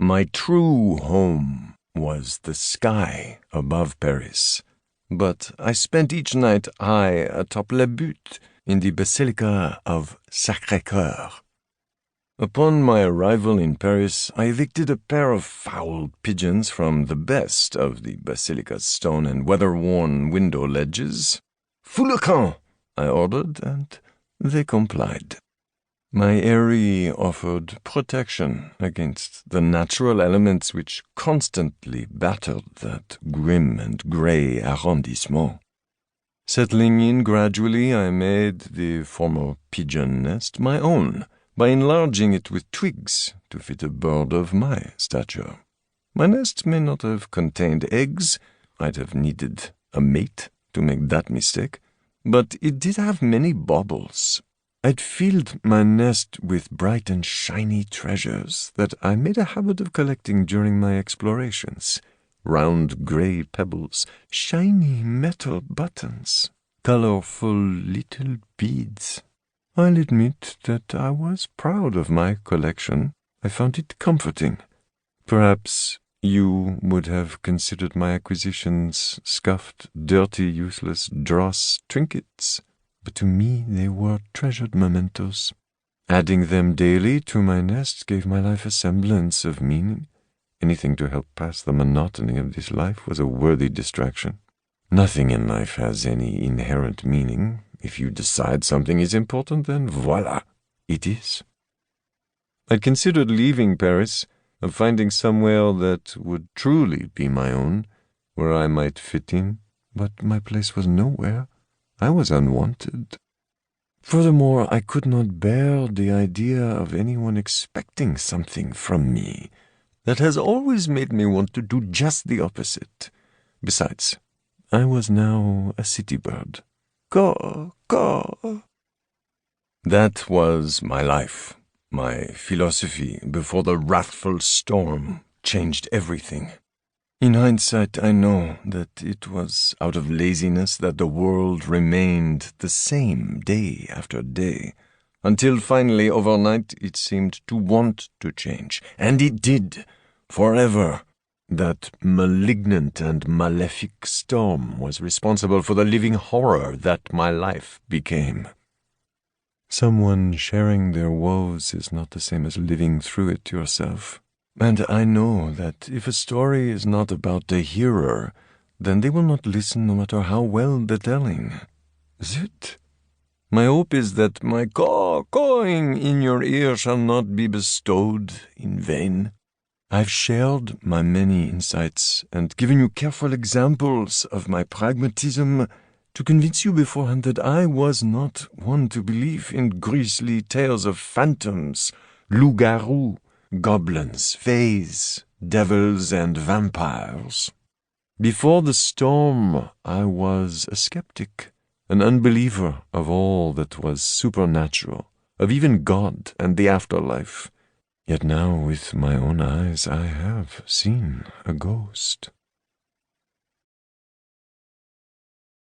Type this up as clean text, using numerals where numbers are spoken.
My true home was the sky above Paris, but I spent each night high atop La Butte in the Basilica of Sacré-Cœur. Upon my arrival in Paris, I evicted a pair of foul pigeons from the best of the Basilica's stone and weather-worn window ledges. "Fous le camp!" I ordered, and they complied. My eyrie offered protection against the natural elements which constantly battered that grim and grey arrondissement. Settling in gradually, I made the former pigeon nest my own, by enlarging it with twigs to fit a bird of my stature. My nest may not have contained eggs, I'd have needed a mate to make that mistake, but it did have many baubles. I'd filled my nest with bright and shiny treasures that I made a habit of collecting during my explorations. Round grey pebbles, shiny metal buttons, colorful little beads. I'll admit that I was proud of my collection. I found it comforting. Perhaps you would have considered my acquisitions scuffed, dirty, useless dross trinkets, but to me they were treasured mementos. Adding them daily to my nest gave my life a semblance of meaning. Anything to help pass the monotony of this life was a worthy distraction. Nothing in life has any inherent meaning. If you decide something is important, then voila, it is. I'd considered leaving Paris, of finding somewhere that would truly be my own, where I might fit in, but my place was nowhere. I was unwanted. Furthermore, I could not bear the idea of anyone expecting something from me. That has always made me want to do just the opposite. Besides, I was now a city bird. Caw. That was my life, my philosophy before the wrathful storm changed everything. In hindsight, I know that it was out of laziness that the world remained the same day after day, until finally overnight it seemed to want to change, and it did, forever. That malignant and malefic storm was responsible for the living horror that my life became. Someone sharing their woes is not the same as living through it yourself. And I know that if a story is not about the hearer, then they will not listen no matter how well the telling. Zut! My hope is that my cawing in your ear shall not be bestowed in vain. I've shared my many insights and given you careful examples of my pragmatism to convince you beforehand that I was not one to believe in grisly tales of phantoms, loups-garous, goblins, fays, devils, and vampires. Before the storm, I was a skeptic, an unbeliever of all that was supernatural, of even God and the afterlife. Yet now, with my own eyes, I have seen a ghost.